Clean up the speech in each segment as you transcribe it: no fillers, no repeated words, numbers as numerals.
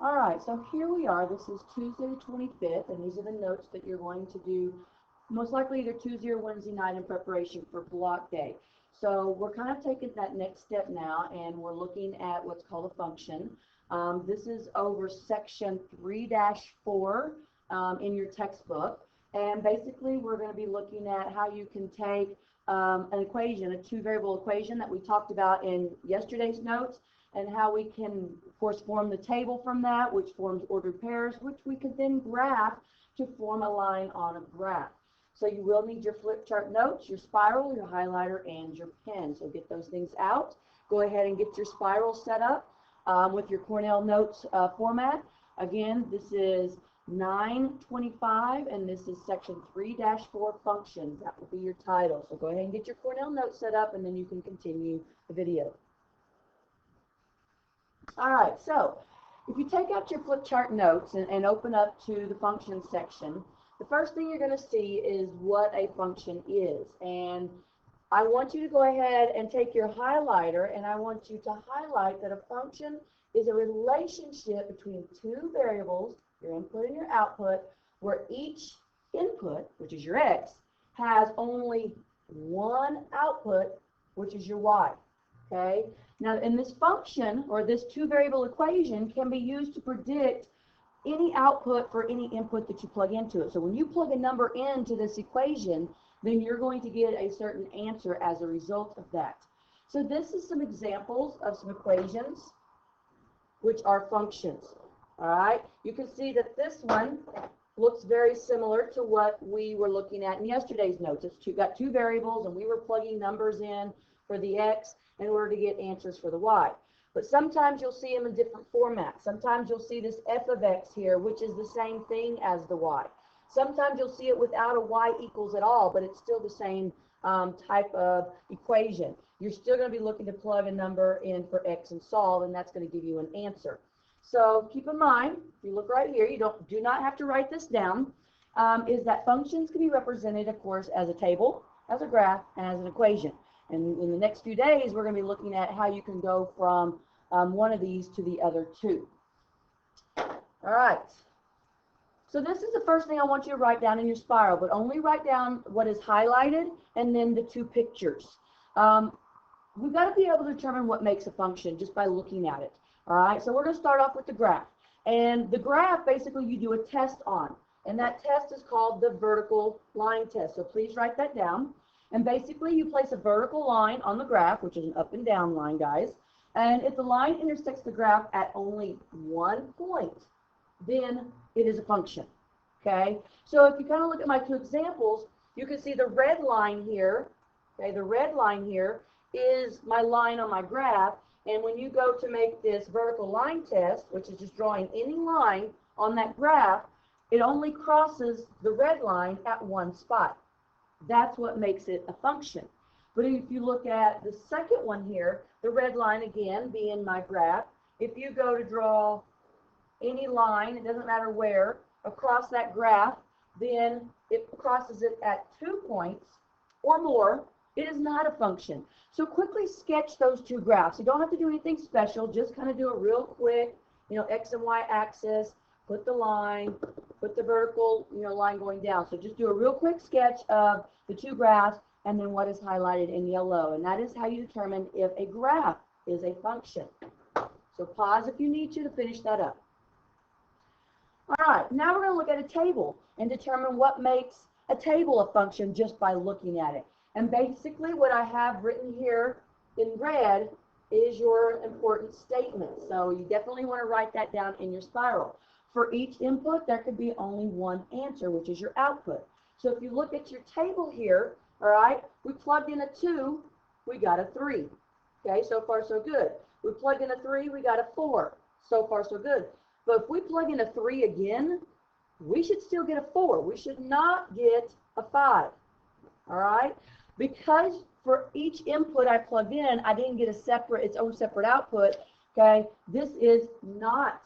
All right, so here we are. This is Tuesday the 25th, and these are the notes that you're going to do most likely either Tuesday or Wednesday night in preparation for block day. So we're kind of taking that next step now, and we're looking at what's called a function. This is over section 3-4 in your textbook. And basically, we're going to be looking at how you can take an equation, a two-variable equation that we talked about in yesterday's notes, and how we can, of course, form the table from that, which forms ordered pairs, which we can then graph to form a line on a graph. So you will need your flip chart notes, your spiral, your highlighter, and your pen. So get those things out. Go ahead and get your spiral set up with your Cornell Notes format. Again, this is 925, and this is section 3-4 functions. That will be your title. So go ahead and get your Cornell Notes set up, and then you can continue the video. All right, so if you take out your flip chart notes and open up to the function section, the first thing you're going to see is what a function is. And I want you to go ahead and take your highlighter, and I want you to highlight that a function is a relationship between two variables, your input and your output, where each input, which is your x, has only one output, which is your y. Okay? Now, in this function, or this two-variable equation, can be used to predict any output for any input that you plug into it. So when you plug a number into this equation, then you're going to get a certain answer as a result of that. So this is some examples of some equations, which are functions. All right? You can see that this one looks very similar to what we were looking at in yesterday's notes. It's got two variables, and we were plugging numbers in for the x in order to get answers for the y. But sometimes you'll see them in different formats. Sometimes you'll see this f of x here, which is the same thing as the y. Sometimes you'll see it without a y equals at all, but it's still the same type of equation. You're still going to be looking to plug a number in for x and solve, and that's going to give you an answer. So keep in mind, if you look right here, you do not have to write this down, is that functions can be represented, of course, as a table, as a graph, and as an equation. And in the next few days, we're going to be looking at how you can go from one of these to the other two. All right. So this is the first thing I want you to write down in your spiral, but only write down what is highlighted and then the two pictures. We've got to be able to determine what makes a function just by looking at it. All right. So we're going to start off with the graph. And the graph, basically, you do a test on. And that test is called the vertical line test. So please write that down. And basically, you place a vertical line on the graph, which is an up and down line, guys. And if the line intersects the graph at only one point, then it is a function. Okay? So if you kind of look at my two examples, you can see the red line here. Okay, the red line here is my line on my graph. And when you go to make this vertical line test, which is just drawing any line on that graph, it only crosses the red line at one spot. That's what makes it a function. But if you look at the second one here, the red line again being my graph, if you go to draw any line, it doesn't matter where, across that graph, then it crosses it at 2 points or more, it is not a function. So quickly sketch those two graphs. You don't have to do anything special, just kind of do a real quick, x and y axis, put the line, put the vertical, line going down. So just do a real quick sketch of the two graphs and then what is highlighted in yellow. And that is how you determine if a graph is a function. So pause if you need to finish that up. All right, now we're going to look at a table and determine what makes a table a function just by looking at it. And basically what I have written here in red is your important statement. So you definitely want to write that down in your spiral. For each input, there could be only one answer, which is your output. So if you look at your table here, all right, we plugged in a 2, we got a 3. Okay, so far so good. We plugged in a 3, we got a 4. So far so good. But if we plug in a 3 again, we should still get a 4. We should not get a 5. All right? Because for each input I plugged in, I didn't get its own separate output. Okay? This is not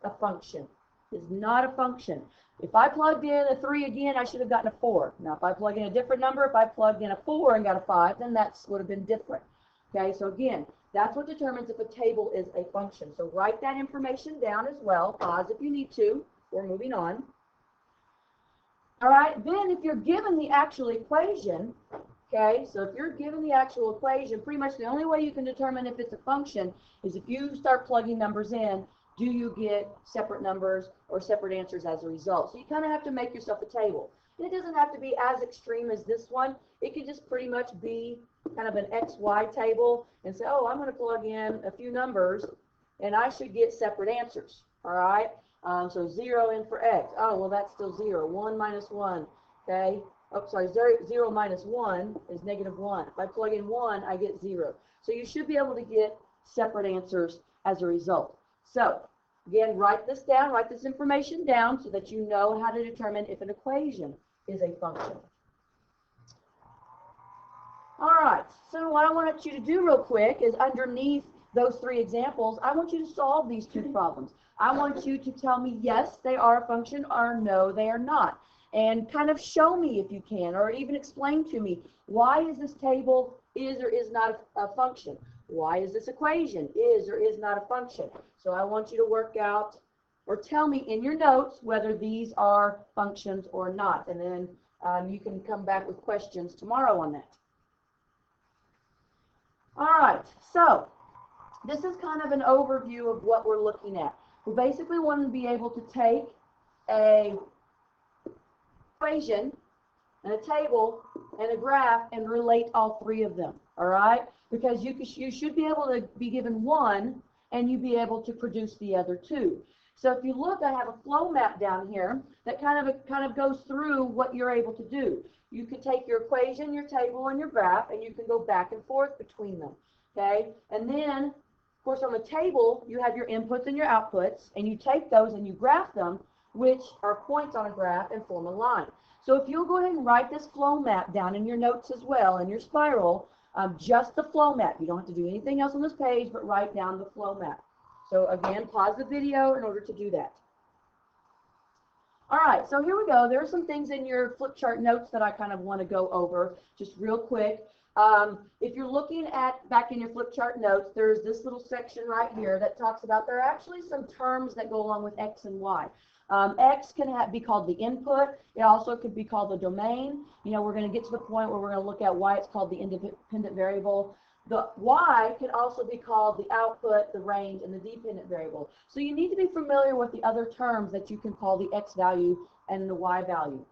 a function. Is not a function. If I plugged in a 3 again, I should have gotten a 4. Now, if I plug in a different number, if I plugged in a 4 and got a 5, then that would have been different. Okay, so again, That's what determines if a table is a function. So write that information down as well. Pause if you need to. We're moving on. All right, then if you're given the actual equation, okay, so if you're given the actual equation, pretty much the only way you can determine if it's a function is if you start plugging numbers in, do you get separate numbers or separate answers as a result? So you kind of have to make yourself a table. And it doesn't have to be as extreme as this one. It could just pretty much be kind of an XY table and say, oh, I'm going to plug in a few numbers and I should get separate answers, all right? So 0 in for x. Oh, well, that's still 0. 1 minus 1, okay? Oh, sorry, 0 minus 1 is -1. If I plug in 1, I get 0. So you should be able to get separate answers as a result. So, again, write this down, write this information down so that you know how to determine if an equation is a function. All right, so what I want you to do real quick is underneath those 3 examples, I want you to solve these 2 problems. I want you to tell me, yes, they are a function, or no, they are not. And kind of show me if you can, or even explain to me, why is this table is or is not a function? Why is this equation is or is not a function? So I want you to work out or tell me in your notes whether these are functions or not. And then you can come back with questions tomorrow on that. All right, so this is kind of an overview of what we're looking at. We basically want to be able to take a equation and a table and a graph and relate all 3 of them, all right? Because you should be able to be given one and you be able to produce the other 2. So if you look, I have a flow map down here that kind of goes through what you're able to do. You could take your equation, your table, and your graph, and you can go back and forth between them, okay? And then, of course, on the table, you have your inputs and your outputs, and you take those and you graph them, which are points on a graph, and form a line. So if you'll go ahead and write this flow map down in your notes as well, in your spiral, just the flow map. You don't have to do anything else on this page, but write down the flow map. So again, pause the video in order to do that. All right, so here we go. There are some things in your flip chart notes that I kind of want to go over just real quick. If you're looking at back in your flip chart notes, there's this little section right here that talks about there are actually some terms that go along with X and Y. X can be called the input. It also could be called the domain. You know, we're going to get to the point where we're going to look at why it's called the independent variable. The Y can also be called the output, the range, and the dependent variable. So you need to be familiar with the other terms that you can call the X value and the Y value.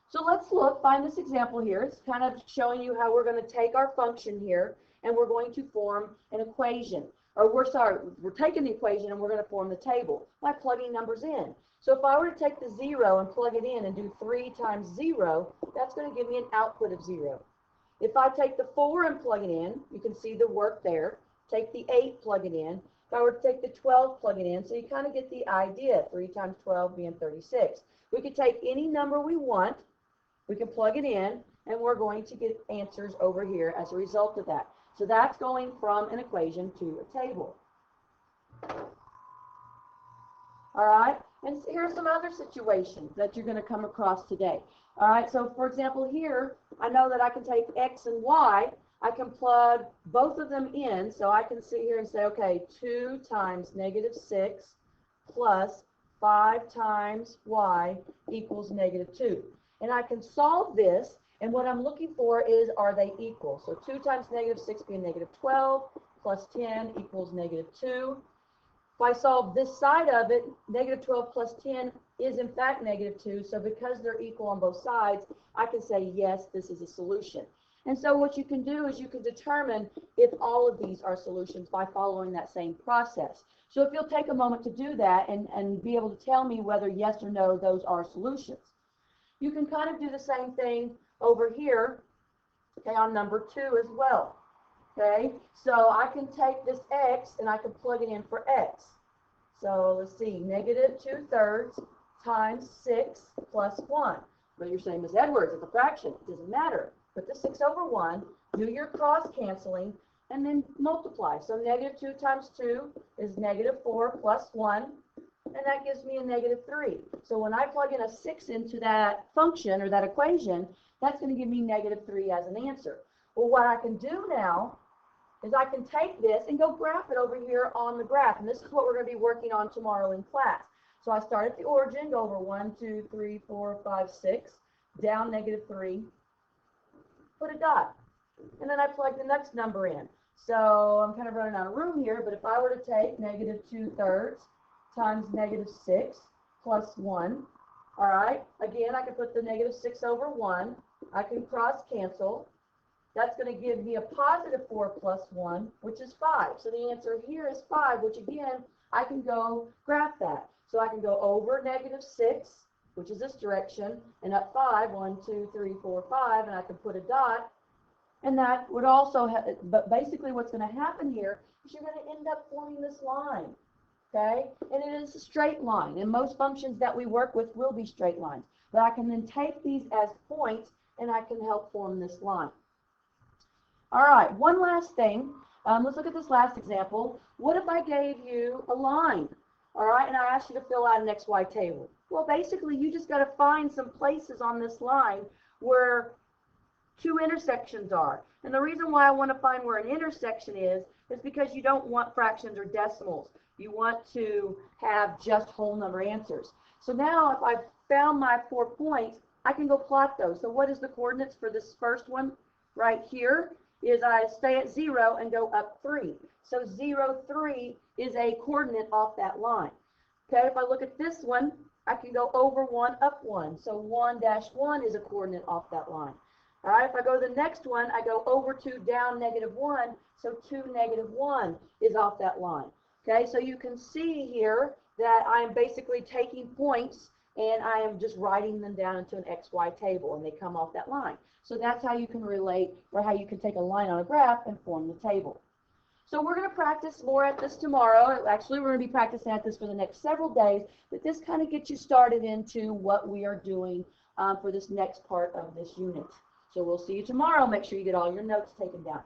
So let's look, find this example here. It's kind of showing you how we're going to take our function here and we're going to form an equation. Or we're taking the equation and we're going to form the table by plugging numbers in. So if I were to take the 0 and plug it in and do 3 times 0, that's going to give me an output of 0. If I take the 4 and plug it in, you can see the work there. Take the 8, plug it in. If I were to take the 12, plug it in, so you kind of get the idea, 3 times 12 being 36. We could take any number we want, we can plug it in, and we're going to get answers over here as a result of that. So that's going from an equation to a table. All right, and so here are some other situations that you're going to come across today. All right, so for example here, I know that I can take X and Y, I can plug both of them in, so I can sit here and say, okay, 2 times -6 plus 5 times Y equals -2. And I can solve this, and what I'm looking for is, are they equal? So 2 times -6 being -12 plus 10 equals -2. If I solve this side of it, -12 plus 10 is in fact -2. So because they're equal on both sides, I can say, yes, this is a solution. And so what you can do is you can determine if all of these are solutions by following that same process. So if you'll take a moment to do that and be able to tell me whether yes or no those are solutions. You can kind of do the same thing over here, okay, on number 2 as well. Okay, so I can take this X and I can plug it in for X. So let's see, -2/3 times 6 plus 1. But you're saying, Ms. Edwards, it's a fraction. It doesn't matter. Put the 6 over 1, do your cross canceling, and then multiply. So -2 times 2 is -4 plus 1, and that gives me a -3. So when I plug in a 6 into that function or that equation, that's going to give me -3 as an answer. Well, what I can do now is I can take this and go graph it over here on the graph. And this is what we're going to be working on tomorrow in class. So I start at the origin, go over 1, 2, 3, 4, 5, 6, down -3, put a dot. And then I plug the next number in. So I'm kind of running out of room here, but if I were to take -2/3 times -6 plus 1, all right, again, I can put the -6 over 1. I can cross cancel. That's going to give me a +4 plus 1, which is 5. So the answer here is 5, which again, I can go graph that. So I can go over -6, which is this direction, and up 5, 1, 2, 3, 4, 5, and I can put a dot. And that would also have, but basically what's going to happen here is you're going to end up forming this line, okay? And it is a straight line, and most functions that we work with will be straight lines. But I can then take these as points, and I can help form this line. All right, one last thing. Let's look at this last example. What if I gave you a line, all right, and I asked you to fill out an XY table? Well, basically, you just got to find some places on this line where two intersections are. And the reason why I want to find where an intersection is because you don't want fractions or decimals. You want to have just whole number answers. So now if I've found my 4 points, I can go plot those. So what is the coordinates for this first one right here? Is I stay at 0 and go up 3. So 0, 3 is a coordinate off that line. Okay, if I look at this one, I can go over 1, up 1. So 1-1 is a coordinate off that line. All right, if I go to the next one, I go over 2, down -1, so 2, -1 is off that line. Okay, so you can see here that I am basically taking points and I am just writing them down into an XY table, and they come off that line. So that's how you can relate, or how you can take a line on a graph and form the table. So we're going to practice more at this tomorrow. Actually, we're going to be practicing at this for the next several days, but this kind of gets you started into what we are doing for this next part of this unit. So we'll see you tomorrow. Make sure you get all your notes taken down.